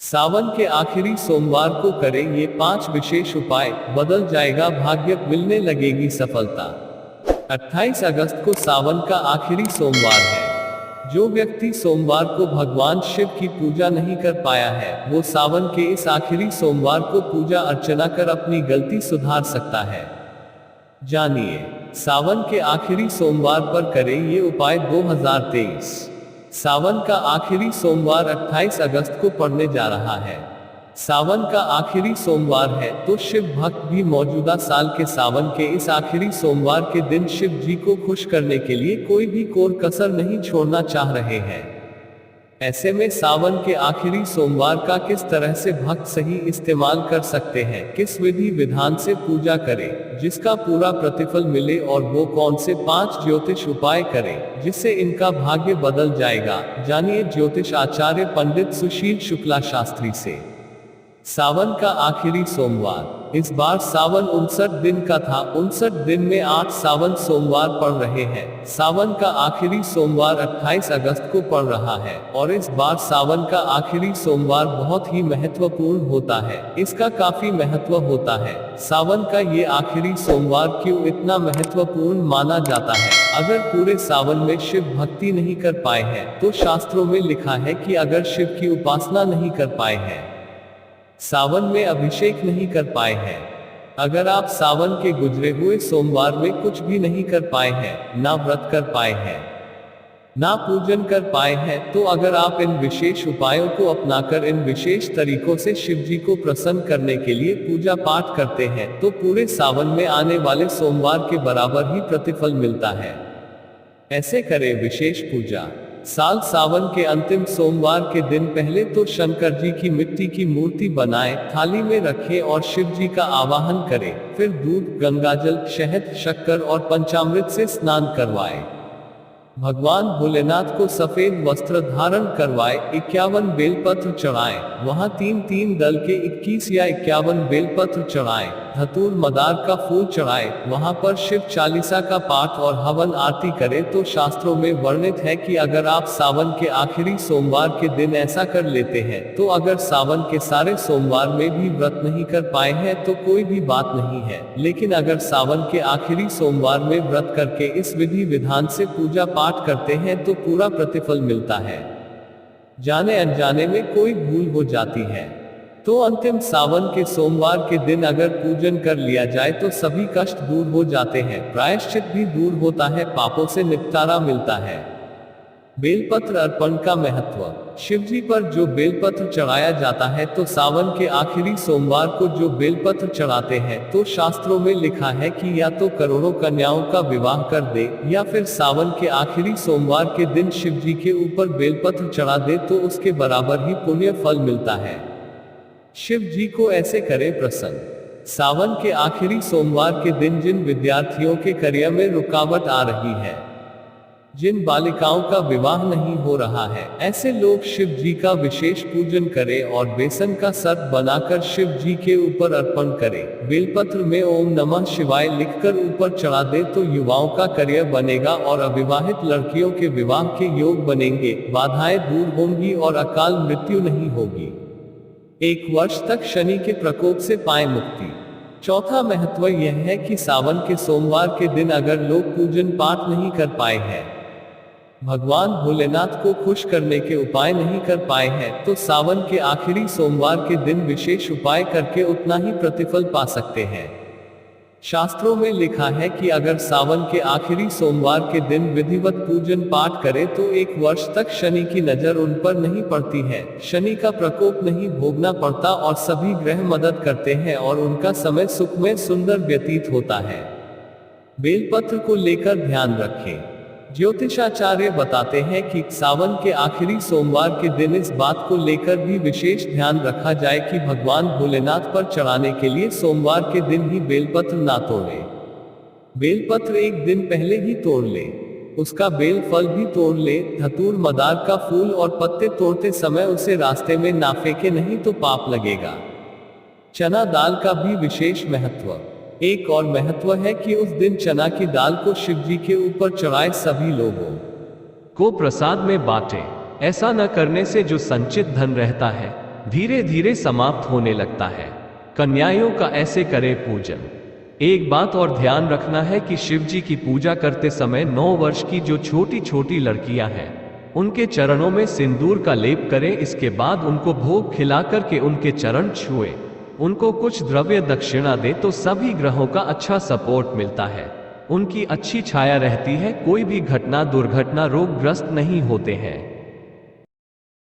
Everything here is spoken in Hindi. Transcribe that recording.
सावन के आखिरी सोमवार को करें ये 5 विशेष उपाय, बदल जाएगा भाग्य, मिलने लगेगी सफलता। 28 अगस्त को सावन का आखिरी सोमवार है। जो व्यक्ति सोमवार को भगवान शिव की पूजा नहीं कर पाया है, वो सावन के इस आखिरी सोमवार को पूजा अर्चना कर अपनी गलती सुधार सकता है। जानिए, सावन के आखिरी सोमवार पर करें ये उपाय 2023। सावन का आखिरी सोमवार 28 अगस्त को पड़ने जा रहा है। सावन का आखिरी सोमवार है, तो शिव भक्त भी मौजूदा साल के सावन के इस आखिरी सोमवार के दिन शिव जी को खुश करने के लिए कोई भी कोर कसर नहीं छोड़ना चाह रहे हैं। ऐसे में सावन के आखिरी सोमवार का किस तरह से भक्त सही इस्तेमाल कर सकते हैं, किस विधि विधान से पूजा करें जिसका पूरा प्रतिफल मिले, और वो कौन से 5 ज्योतिष उपाय करें जिससे इनका भाग्य बदल जाएगा, जानिए ज्योतिष आचार्य पंडित सुशील शुक्ला शास्त्री से। सावन का आखिरी सोमवार। इस बार सावन 59 दिन का था। 59 दिन में 8 सावन सोमवार पड़ रहे हैं। सावन का आखिरी सोमवार 28 अगस्त को पड़ रहा है, और इस बार सावन का आखिरी सोमवार बहुत ही महत्वपूर्ण होता है। इसका काफी महत्व होता है। सावन का ये आखिरी सोमवार क्यों इतना महत्वपूर्ण माना जाता है? अगर पूरे सावन में शिव भक्ति नहीं कर पाए हैं, तो शास्त्रों में लिखा है कि अगर शिव की उपासना नहीं कर पाए हैं, सावन में अभिषेक नहीं कर पाए हैं, अगर आप सावन के गुजरे हुए सोमवार में कुछ भी नहीं कर पाए हैं, ना व्रत कर पाए हैं, ना पूजन कर पाए हैं, तो अगर आप इन विशेष उपायों को अपनाकर इन विशेष तरीकों से शिव जी को प्रसन्न करने के लिए पूजा पाठ करते हैं, तो पूरे सावन में आने वाले सोमवार के बराबर ही प्रतिफल मिलता है। ऐसे करें विशेष पूजा। साल सावन के अंतिम सोमवार के दिन पहले तो शंकर जी की मिट्टी की मूर्ति बनाएं, थाली में रखें और शिव जी का आवाहन करें। फिर दूध, गंगाजल, शहद, शक्कर और पंचामृत से स्नान करवाएं। भगवान भोलेनाथ को सफेद वस्त्र धारण करवाए, 51 बेलपत्र चढ़ाएं। वहां 3-3 दल के 21 या 51 बेलपत्र चढ़ाएं। धतूर मदार का फूल चढ़ाएं। वहां पर शिव चालीसा का पाठ और हवन आरती करें। तो शास्त्रों में वर्णित है कि अगर आप सावन के आखिरी सोमवार के दिन ऐसा कर लेते हैं, तो अगर सावन के सारे सोमवार में भी व्रत नहीं कर पाए हैं तो कोई भी बात नहीं है, लेकिन अगर सावन के आखिरी सोमवार में व्रत करके इस विधि विधान से पूजा पाठ करते हैं तो पूरा प्रतिफल मिलता है। जाने अनजाने में कोई भूल हो जाती है, तो अंतिम सावन के सोमवार के दिन अगर पूजन कर लिया जाए तो सभी कष्ट दूर हो जाते हैं, प्रायश्चित भी दूर होता है, पापों से निपटारा मिलता है। बेलपत्र अर्पण का महत्व। शिव जी पर जो बेलपत्र चढ़ाया जाता है, तो सावन के आखिरी सोमवार को जो बेलपत्र चढ़ाते हैं, तो शास्त्रों में लिखा है कि या तो करोड़ों कन्याओं का विवाह कर दे, या फिर सावन के आखिरी सोमवार के दिन शिव जी के ऊपर बेलपत्र चढ़ा दे, तो उसके बराबर ही पुण्य फल मिलता है। शिव जी को ऐसे करें प्रसन्न। सावन के आखिरी सोमवार के दिन जिन विद्यार्थियों के करियर में रुकावट आ रही है, जिन बालिकाओं का विवाह नहीं हो रहा है, ऐसे लोग शिव जी का विशेष पूजन करें और बेसन का सर्प बनाकर शिव जी के ऊपर अर्पण करें। बेलपत्र में ओम नमः शिवाय लिखकर ऊपर चढ़ा दे तो युवाओं का करियर बनेगा और अविवाहित लड़कियों के विवाह के योग बनेंगे, बाधाएं दूर होंगी और अकाल मृत्यु नहीं होगी। 1 वर्ष तक शनि के प्रकोप से पाए मुक्ति। चौथा महत्व यह है कि सावन के सोमवार के दिन अगर लोग पूजन पाठ नहीं कर पाए हैं, भगवान भोलेनाथ को खुश करने के उपाय नहीं कर पाए हैं, तो सावन के आखिरी सोमवार के दिन विशेष उपाय करके उतना ही प्रतिफल पा सकते हैं। शास्त्रों में लिखा है कि अगर सावन के आखिरी सोमवार के दिन विधिवत पूजन पाठ करें तो 1 वर्ष तक शनि की नजर उन पर नहीं पड़ती है, शनि का प्रकोप नहीं भोगना पड़ता और सभी ग्रह मदद करते हैं और उनका समय सुखमय सुंदर व्यतीत होता है। बेलपत्र को लेकर ध्यान रखें। ज्योतिषाचार्य बताते हैं कि सावन के आखिरी सोमवार के दिन इस बात को लेकर भी विशेष ध्यान रखा जाए कि भगवान भोलेनाथ पर चढ़ाने के लिए सोमवार के दिन ही बेलपत्र ना तोड़े। बेलपत्र एक दिन पहले ही तोड़ ले, उसका बेल फल भी तोड़ ले। धतूर मदार का फूल और पत्ते तोड़ते समय उसे रास्ते में ना फेंके, नहीं तो पाप लगेगा। चना दाल का भी विशेष महत्व। एक और महत्व है कि उस दिन चना की दाल को शिव जी के ऊपर चढ़ाए, सभी लोगों को प्रसाद में बांटे। ऐसा न करने से जो संचित धन रहता है धीरे धीरे समाप्त होने लगता है। कन्याओं का ऐसे करे पूजन। एक बात और ध्यान रखना है कि शिव जी की पूजा करते समय 9 वर्ष की जो छोटी छोटी लड़कियां हैं उनके चरणों में सिंदूर का लेप करें। इसके बाद उनको भोग खिलाकर के उनके चरण छुए, उनको कुछ द्रव्य दक्षिणा दे तो सभी ग्रहों का अच्छा सपोर्ट मिलता है, उनकी अच्छी छाया रहती है, कोई भी घटना दुर्घटना रोगग्रस्त नहीं होते हैं।